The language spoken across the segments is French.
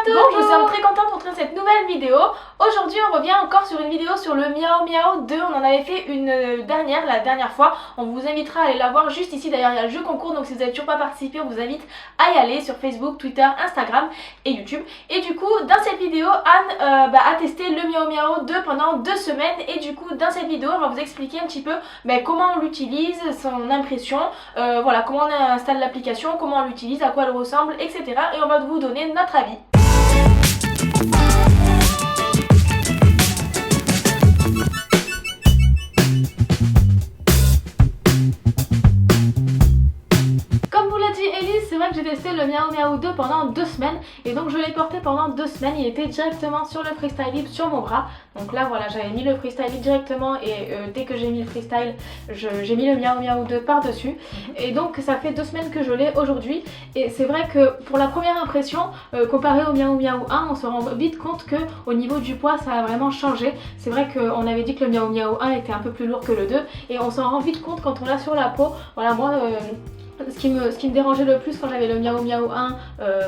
Bonjour, je suis très contente de montrer cette nouvelle vidéo. Aujourd'hui on revient encore sur une vidéo sur le Miao Miao 2. On en avait fait une la dernière fois. On vous invitera à aller la voir juste ici. D'ailleurs il y a le jeu concours, donc si vous n'avez toujours pas participé, on vous invite à y aller sur Facebook, Twitter, Instagram et YouTube. Et du coup dans cette vidéo Anne a testé le Miao Miao 2 pendant 2 semaines. Et du coup dans cette vidéo on va vous expliquer un petit peu comment on l'utilise, son impression, voilà, comment on installe l'application, comment on l'utilise, à quoi elle ressemble, etc. Et on va vous donner notre avis. Comme vous l'a dit Elise, c'est vrai que j'ai testé le Miao Miao 2 pendant 2 semaines et donc je l'ai porté pendant 2 semaines. Il était directement sur le Freestyle Libre sur mon bras. Donc là voilà, j'avais mis le Freestyle Libre directement et dès que j'ai mis le Freestyle, j'ai mis le Miao Miao 2 par dessus. Et donc ça fait 2 semaines que je l'ai aujourd'hui. Et c'est vrai que pour la première impression, comparé au Miao Miao 1, on se rend vite compte que au niveau du poids ça a vraiment changé. C'est vrai qu'on avait dit que le Miao Miao 1 était un peu plus lourd que le 2 et on s'en rend vite compte quand on l'a sur la peau. Voilà, moi ce qui me dérangeait le plus quand j'avais le Miao Miao 1,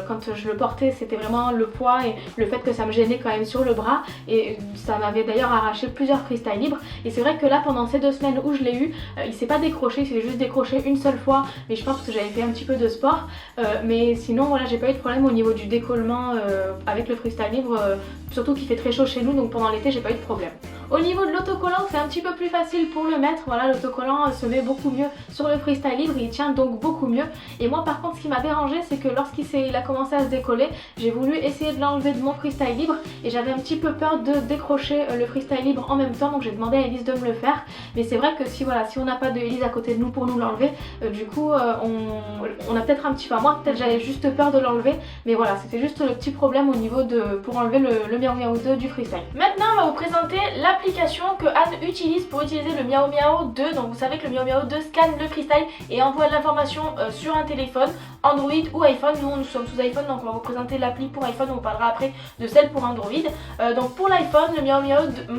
quand je le portais, c'était vraiment le poids et le fait que ça me gênait quand même sur le bras. Et ça m'avait d'ailleurs arraché plusieurs freestyles libres. Et c'est vrai que là, pendant ces 2 semaines où je l'ai eu, il s'est pas décroché, il s'est juste décroché une seule fois. Mais je pense que j'avais fait un petit peu de sport. Mais sinon, voilà, j'ai pas eu de problème au niveau du décollement avec le freestyle libre. Surtout qu'il fait très chaud chez nous, donc pendant l'été, j'ai pas eu de problème. Au niveau de l'autocollant, c'est un petit peu plus facile pour le mettre. Voilà, l'autocollant se met beaucoup mieux sur le freestyle libre, il tient donc beaucoup mieux. Et moi par contre, ce qui m'a dérangé, c'est que lorsqu'il a commencé à se décoller, j'ai voulu essayer de l'enlever de mon freestyle libre et j'avais un petit peu peur de décrocher le freestyle libre en même temps, donc j'ai demandé à Elise de me le faire. Mais c'est vrai que si on n'a pas de Elise à côté de nous pour nous l'enlever, du coup on a peut-être un petit peu, moi peut-être j'avais juste peur de l'enlever, mais voilà, c'était juste le petit problème au niveau pour enlever le Miao Miao 2 du freestyle. Maintenant on va vous présenter l'application que Anne utilise pour utiliser le Miao Miao 2. Donc vous savez que le Miao Miao 2 scanne le freestyle et envoie de l'information sur un téléphone, Android ou iPhone. Nous sommes sous iPhone, donc on va vous présenter l'appli pour iPhone, on vous parlera après de celle pour Android. Donc pour l'iPhone, le Miao Miao 2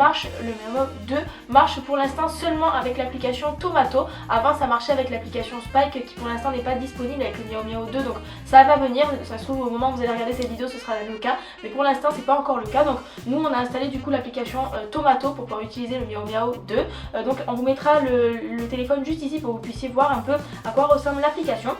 marche pour l'instant seulement avec l'application Tomato. Avant ça marchait avec l'application Spike qui pour l'instant n'est pas disponible avec le Miao Miao 2, donc ça va venir, ça se trouve au moment où vous allez regarder cette vidéo ce sera le cas, mais pour l'instant c'est pas encore le cas. Donc nous on a installé du coup l'application Tomato pour pouvoir utiliser le Miao Miao 2. Donc on vous mettra le téléphone juste ici pour que vous puissiez voir un peu à quoi ressemble l'application.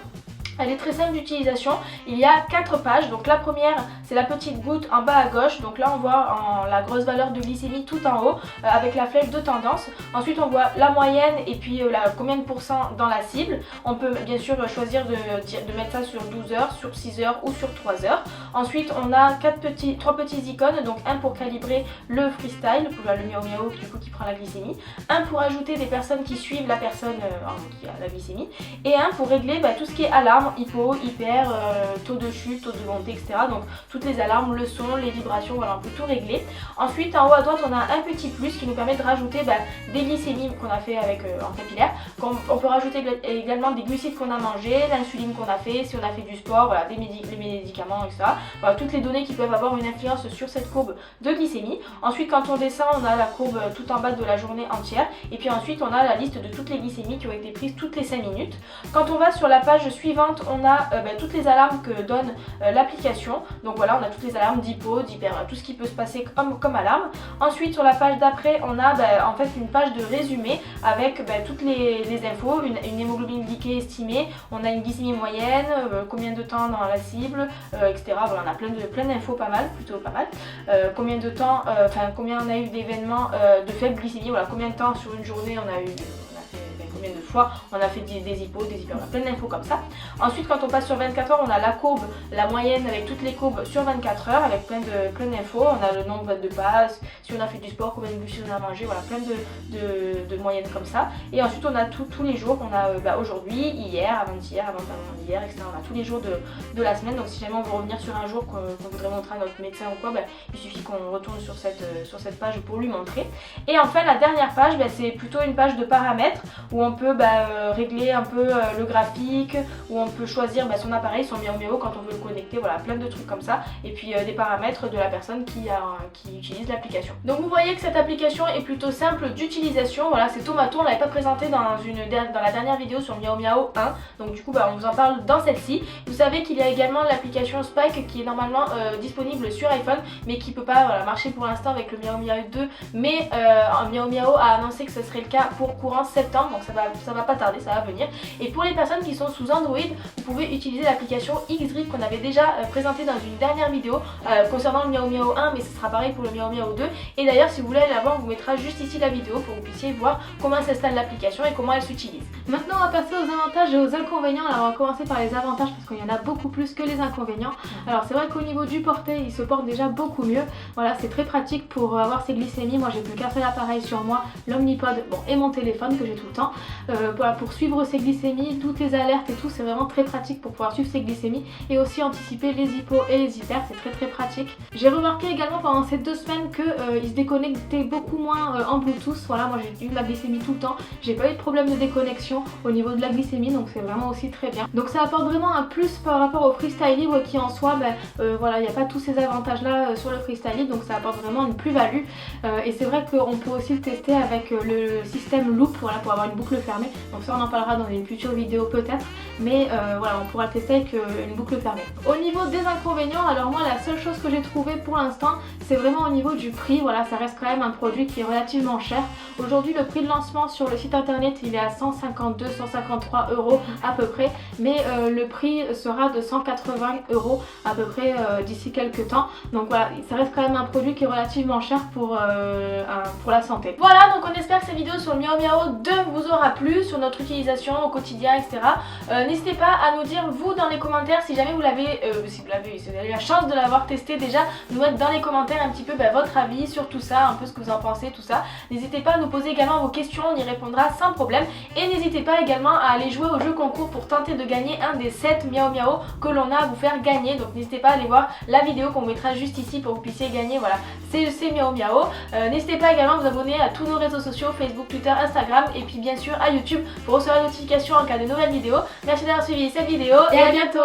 Elle est très simple d'utilisation, il y a 4 pages. Donc la première c'est la petite goutte en bas à gauche, donc là on voit la grosse valeur de glycémie tout en haut avec la flèche de tendance. Ensuite on voit la moyenne et puis combien de pourcents dans la cible. On peut bien sûr choisir de mettre ça sur 12 heures, sur 6 heures ou sur 3 heures. Ensuite on a 3 petits icônes, donc un pour calibrer le freestyle, le Miao Miao du coup qui prend la glycémie, un pour ajouter des personnes qui suivent la personne qui a la glycémie, et un pour régler tout ce qui est alarme, hypo, hyper, taux de chute, taux de montée, etc. Donc toutes les alarmes, le son, les vibrations, voilà, on peut tout régler. Ensuite en haut à droite on a un petit plus qui nous permet de rajouter des glycémies qu'on a fait avec en capillaire. On peut rajouter également des glucides qu'on a mangé, l'insuline qu'on a fait, si on a fait du sport, voilà, les médicaments, etc. Voilà, toutes les données qui peuvent avoir une influence sur cette courbe de glycémie. Ensuite quand on descend on a la courbe tout en bas de la journée entière. Et puis ensuite on a la liste de toutes les glycémies qui ont été prises toutes les 5 minutes. Quand on va sur la page suivante, on a toutes les alarmes que donne l'application. Donc voilà, on a toutes les alarmes d'hypo, d'hyper, tout ce qui peut se passer comme alarme. Ensuite sur la page d'après on a en fait une page de résumé avec toutes les infos, une hémoglobine glyquée estimée, on a une glycémie moyenne, combien de temps dans la cible, etc. Voilà, on a plein d'infos, plutôt pas mal. Combien de temps, combien on a eu d'événements de faible glycémie, voilà, combien de temps sur une journée on a eu, combien de fois on a fait des hypos, des hyper, on a plein d'infos comme ça. Ensuite quand on passe sur 24 heures on a la courbe, la moyenne avec toutes les courbes sur 24 heures avec plein d'infos, on a le nombre de passes, si on a fait du sport, combien de glucides on a mangé, voilà, plein de moyennes comme ça. Et ensuite on a tous les jours, on a aujourd'hui, hier, avant-hier, avant-hier, etc. On a tous les jours de la semaine. Donc si jamais on veut revenir sur un jour qu'on voudrait montrer à notre médecin ou quoi, il suffit qu'on retourne sur cette page pour lui montrer. Et enfin la dernière page, c'est plutôt une page de paramètres où on peut régler un peu le graphique, où on peut choisir son appareil, son Miao Miao quand on veut le connecter, voilà, plein de trucs comme ça, et puis des paramètres de la personne qui utilise l'application. Donc vous voyez que cette application est plutôt simple d'utilisation, voilà, c'est Tomato, on l'avait pas présenté dans la dernière vidéo sur Miao Miao 1, donc du coup on vous en parle dans celle-ci. Vous savez qu'il y a également l'application Spike qui est normalement disponible sur iPhone, mais qui peut pas marcher pour l'instant avec le Miao Miao 2, mais Miao Miao a annoncé que ce serait le cas pour courant septembre, donc ça va pas tarder, ça va venir. Et pour les personnes qui sont sous Android, vous pouvez utiliser l'application Xdrip qu'on avait déjà présentée dans une dernière vidéo concernant le Miao Miao 1, mais ce sera pareil pour le Miao Miao 2. Et d'ailleurs, si vous voulez aller la voir, on vous mettra juste ici la vidéo pour que vous puissiez voir comment s'installe l'application et comment elle s'utilise. Maintenant, on va passer aux avantages et aux inconvénients. Alors, on va commencer par les avantages parce qu'il y en a beaucoup plus que les inconvénients. Alors, c'est vrai qu'au niveau du porté, il se porte déjà beaucoup mieux. Voilà, c'est très pratique pour avoir ses glycémies. Moi, j'ai plus qu'un seul appareil sur moi, l'Omnipod, et mon téléphone que j'ai tout le temps. Voilà, pour suivre ses glycémies, toutes les alertes et tout, c'est vraiment très pratique pour pouvoir suivre ses glycémies et aussi anticiper les hypos et les hyper, c'est très pratique. J'ai remarqué également pendant ces 2 semaines qu'il se déconnectait beaucoup moins en Bluetooth. Voilà, moi j'ai eu ma glycémie tout le temps, j'ai pas eu de problème de déconnexion au niveau de la glycémie, donc c'est vraiment aussi très bien. Donc ça apporte vraiment un plus par rapport au freestyle libre qui en soi, voilà, il n'y a pas tous ces avantages là sur le freestyle libre, donc ça apporte vraiment une plus-value. Et c'est vrai qu'on peut aussi le tester avec le système loop, voilà, pour avoir une boucle fermée. Donc ça on en parlera dans une future vidéo peut-être, mais voilà, on pourra le tester avec une boucle fermée. Au niveau des inconvénients, alors moi la seule chose que j'ai trouvé pour l'instant, c'est vraiment au niveau du prix. Voilà, ça reste quand même un produit qui est relativement cher. Aujourd'hui, le prix de lancement sur le site internet, il est à 152-153 € à peu près, mais le prix sera de 180 € à peu près d'ici quelques temps. Donc voilà, ça reste quand même un produit qui est relativement cher pour la santé. Voilà, donc on espère que cette vidéo sur le Miao Miao 2 vous aura plu, sur notre utilisation au quotidien, etc. N'hésitez pas à nous dire, vous, dans les commentaires, si jamais vous avez eu la chance de l'avoir testé déjà, nous mettre dans les commentaires un petit peu votre avis sur tout ça, un peu ce que vous en pensez, tout ça. N'hésitez pas à nous poser également vos questions, on y répondra sans problème. Et n'hésitez pas également à aller jouer au jeu concours pour tenter de gagner un des 7 Miao Miao que l'on a à vous faire gagner. Donc n'hésitez pas à aller voir la vidéo qu'on mettra juste ici pour que vous puissiez gagner, voilà, ces Miao Miao. N'hésitez pas également à vous abonner à tous nos réseaux sociaux, Facebook, Twitter, Instagram, et puis bien sûr à YouTube pour recevoir les notifications en cas de nouvelles vidéos. Merci d'avoir suivi cette vidéo et à bientôt.